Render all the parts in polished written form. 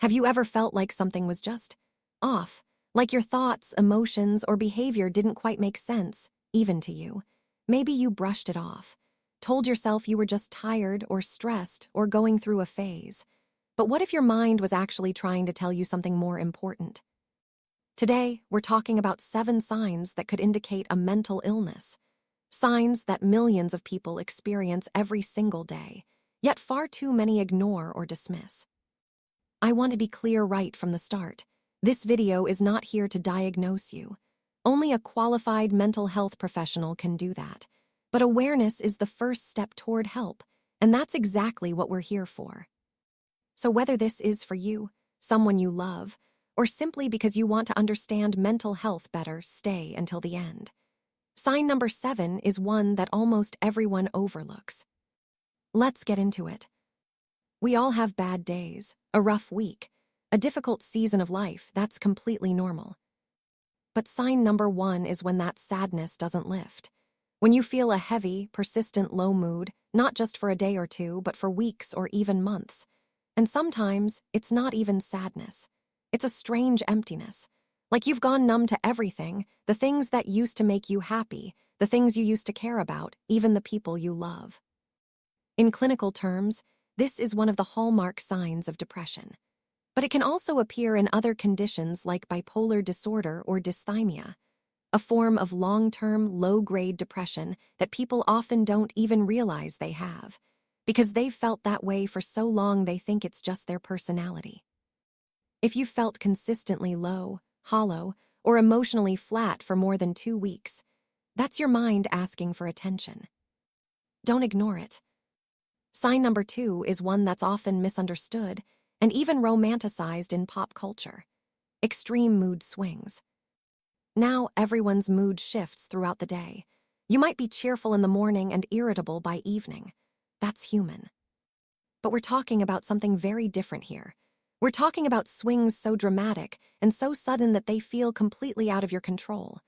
Have you ever felt like something was just off, like your thoughts, emotions, or behavior didn't quite make sense, even to you? Maybe you brushed it off, told yourself you were just tired or stressed or going through a phase. But what if your mind was actually trying to tell you something more important? Today, we're talking about 7 signs that could indicate a mental illness. Signs that millions of people experience every single day, yet far too many ignore or dismiss. I want to be clear right from the start. This video is not here to diagnose you. Only a qualified mental health professional can do that. But awareness is the first step toward help, and that's exactly what we're here for. So whether this is for you, someone you love, or simply because you want to understand mental health better, stay until the end. Sign number 7 is one that almost everyone overlooks. Let's get into it. We all have bad days, a rough week, a difficult season of life. That's completely normal. But sign number 1 is when that sadness doesn't lift. When you feel a heavy, persistent low mood, not just for a day or two, but for weeks or even months. And sometimes it's not even sadness. It's a strange emptiness. Like you've gone numb to everything, the things that used to make you happy, the things you used to care about, even the people you love. In clinical terms, this is one of the hallmark signs of depression. But it can also appear in other conditions like bipolar disorder or dysthymia, a form of long-term, low-grade depression that people often don't even realize they have, because they've felt that way for so long they think it's just their personality. If you've felt consistently low, hollow, or emotionally flat for more than 2 weeks, that's your mind asking for attention. Don't ignore it. Sign number 2 is one that's often misunderstood and even romanticized in pop culture: extreme mood swings. Now everyone's mood shifts throughout the day. You might be cheerful in the morning and irritable by evening. That's human. But we're talking about something very different here. We're talking about swings so dramatic and so sudden that they feel completely out of your control.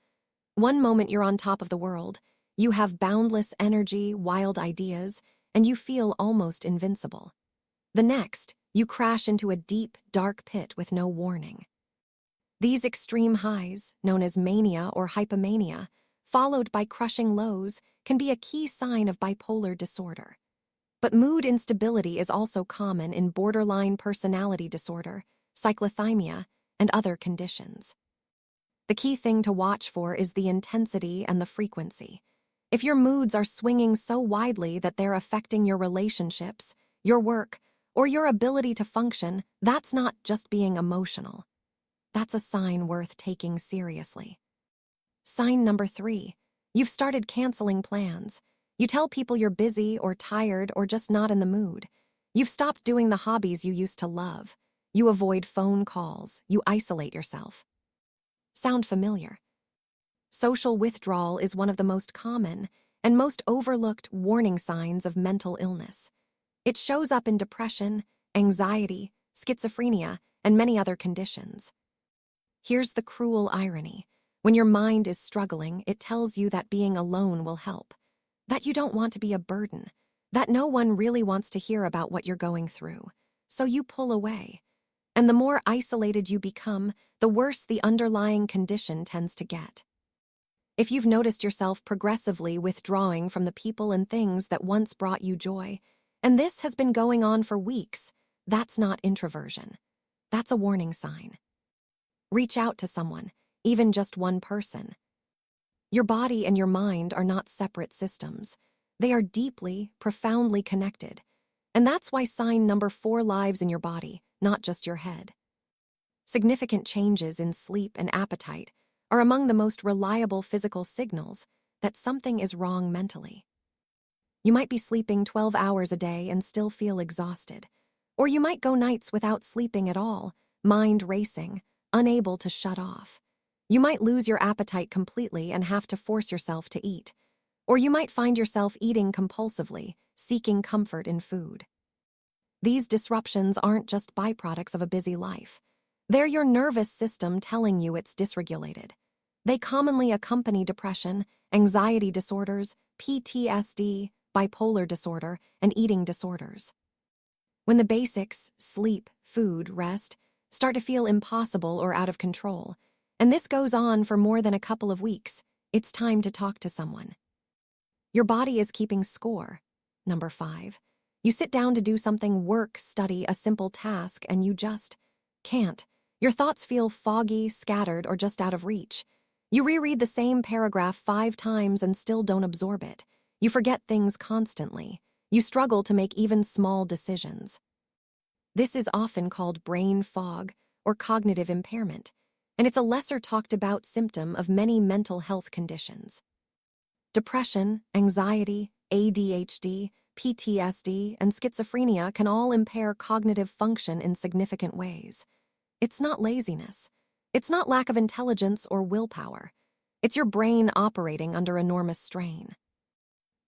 One moment you're on top of the world, you have boundless energy, wild ideas, and you feel almost invincible. The next, you crash into a deep, dark pit with no warning. These extreme highs, known as mania or hypomania, followed by crushing lows, can be a key sign of bipolar disorder. But mood instability is also common in borderline personality disorder, cyclothymia, and other conditions. The key thing to watch for is the intensity and the frequency. If your moods are swinging so widely that they're affecting your relationships, your work, or your ability to function, that's not just being emotional. That's a sign worth taking seriously. Sign number 3. You've started canceling plans. You tell people you're busy or tired or just not in the mood. You've stopped doing the hobbies you used to love. You avoid phone calls. You isolate yourself. Sound familiar? Social withdrawal is one of the most common and most overlooked warning signs of mental illness. It shows up in depression, anxiety, schizophrenia, and many other conditions. Here's the cruel irony. When your mind is struggling, it tells you that being alone will help, that you don't want to be a burden, that no one really wants to hear about what you're going through. So you pull away. And the more isolated you become, the worse the underlying condition tends to get. If you've noticed yourself progressively withdrawing from the people and things that once brought you joy, and this has been going on for weeks, that's not introversion. That's a warning sign. Reach out to someone, even just one person. Your body and your mind are not separate systems. They are deeply, profoundly connected. And that's why sign number 4 lives in your body, not just your head. Significant changes in sleep and appetite are among the most reliable physical signals that something is wrong mentally. You might be sleeping 12 hours a day and still feel exhausted. Or you might go nights without sleeping at all, mind racing, unable to shut off. You might lose your appetite completely and have to force yourself to eat. Or you might find yourself eating compulsively, seeking comfort in food. These disruptions aren't just byproducts of a busy life. They're your nervous system telling you it's dysregulated. They commonly accompany depression, anxiety disorders, PTSD, bipolar disorder, and eating disorders. When the basics, sleep, food, rest, start to feel impossible or out of control. And this goes on for more than a couple of weeks. It's time to talk to someone. Your body is keeping score. Number 5. You sit down to do something, work, study, a simple task, and you just can't. Your thoughts feel foggy, scattered, or just out of reach. You reread the same paragraph 5 times and still don't absorb it. You forget things constantly. You struggle to make even small decisions. This is often called brain fog or cognitive impairment, and it's a lesser talked about symptom of many mental health conditions. Depression, anxiety, ADHD, PTSD, and schizophrenia can all impair cognitive function in significant ways. It's not laziness. It's not lack of intelligence or willpower. It's your brain operating under enormous strain.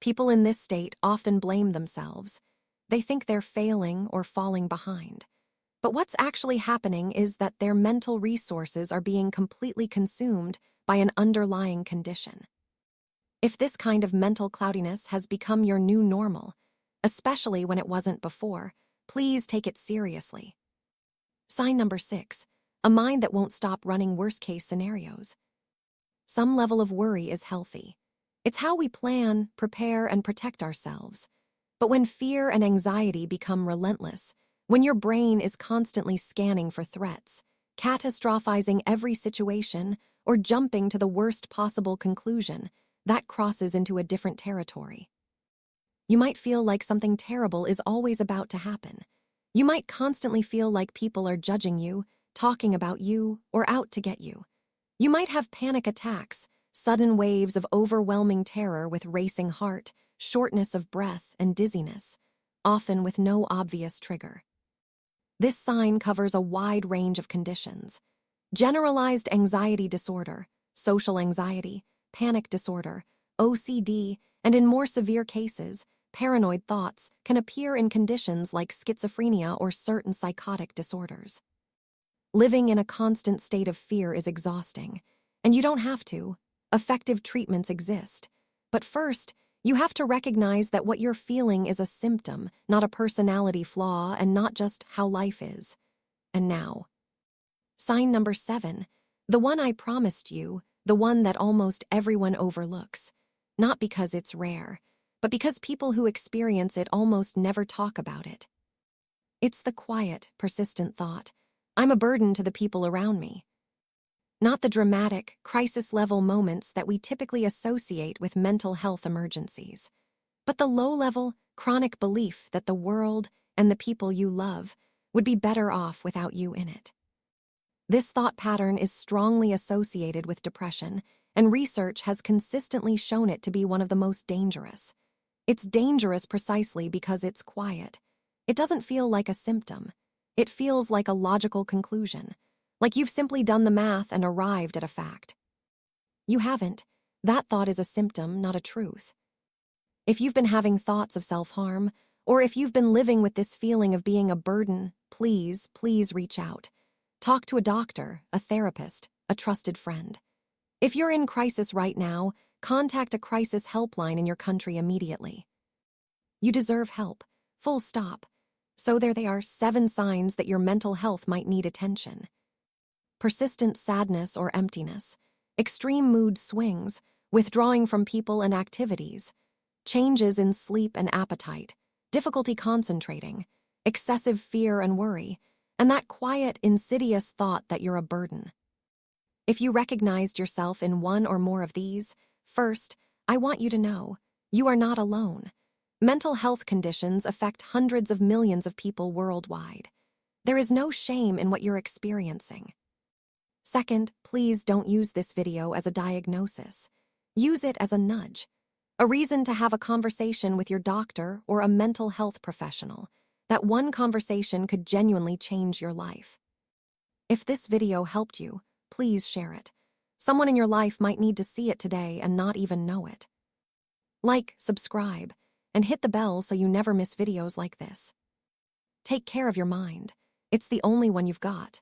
People in this state often blame themselves. They think they're failing or falling behind. But what's actually happening is that their mental resources are being completely consumed by an underlying condition. If this kind of mental cloudiness has become your new normal, especially when it wasn't before, please take it seriously. Sign number 6, a mind that won't stop running worst-case scenarios. Some level of worry is healthy. It's how we plan, prepare, and protect ourselves. But when fear and anxiety become relentless, when your brain is constantly scanning for threats, catastrophizing every situation, or jumping to the worst possible conclusion, that crosses into a different territory. You might feel like something terrible is always about to happen. You might constantly feel like people are judging you, talking about you, or out to get you. You might have panic attacks, sudden waves of overwhelming terror with racing heart, shortness of breath, and dizziness, often with no obvious trigger. This sign covers a wide range of conditions. Generalized anxiety disorder, social anxiety, panic disorder, OCD, and in more severe cases, paranoid thoughts can appear in conditions like schizophrenia or certain psychotic disorders. Living in a constant state of fear is exhausting, and you don't have to. Effective treatments exist. But first, you have to recognize that what you're feeling is a symptom, not a personality flaw, and not just how life is. And now, sign number 7, the one I promised you, the one that almost everyone overlooks. Not because it's rare, but because people who experience it almost never talk about it. It's the quiet, persistent thought, I'm a burden to the people around me. Not the dramatic, crisis-level moments that we typically associate with mental health emergencies, but the low-level, chronic belief that the world and the people you love would be better off without you in it. This thought pattern is strongly associated with depression, and research has consistently shown it to be one of the most dangerous. It's dangerous precisely because it's quiet. It doesn't feel like a symptom. It feels like a logical conclusion, like you've simply done the math and arrived at a fact. You haven't. That thought is a symptom, not a truth. If you've been having thoughts of self-harm, or if you've been living with this feeling of being a burden, please reach out. Talk to a doctor, a therapist, a trusted friend. If you're in crisis right now, contact a crisis helpline in your country immediately. You deserve help, full stop. So there they are, 7 signs that your mental health might need attention. Persistent sadness or emptiness, extreme mood swings, withdrawing from people and activities, changes in sleep and appetite, difficulty concentrating, excessive fear and worry, and that quiet, insidious thought that you're a burden. If you recognized yourself in one or more of these, first, I want you to know, you are not alone. Mental health conditions affect hundreds of millions of people worldwide. There is no shame in what you're experiencing. Second, please don't use this video as a diagnosis. Use it as a nudge, a reason to have a conversation with your doctor or a mental health professional. That one conversation could genuinely change your life. If this video helped you, please share it. Someone in your life might need to see it today and not even know it. Like, subscribe, and hit the bell so you never miss videos like this. Take care of your mind. It's the only one you've got.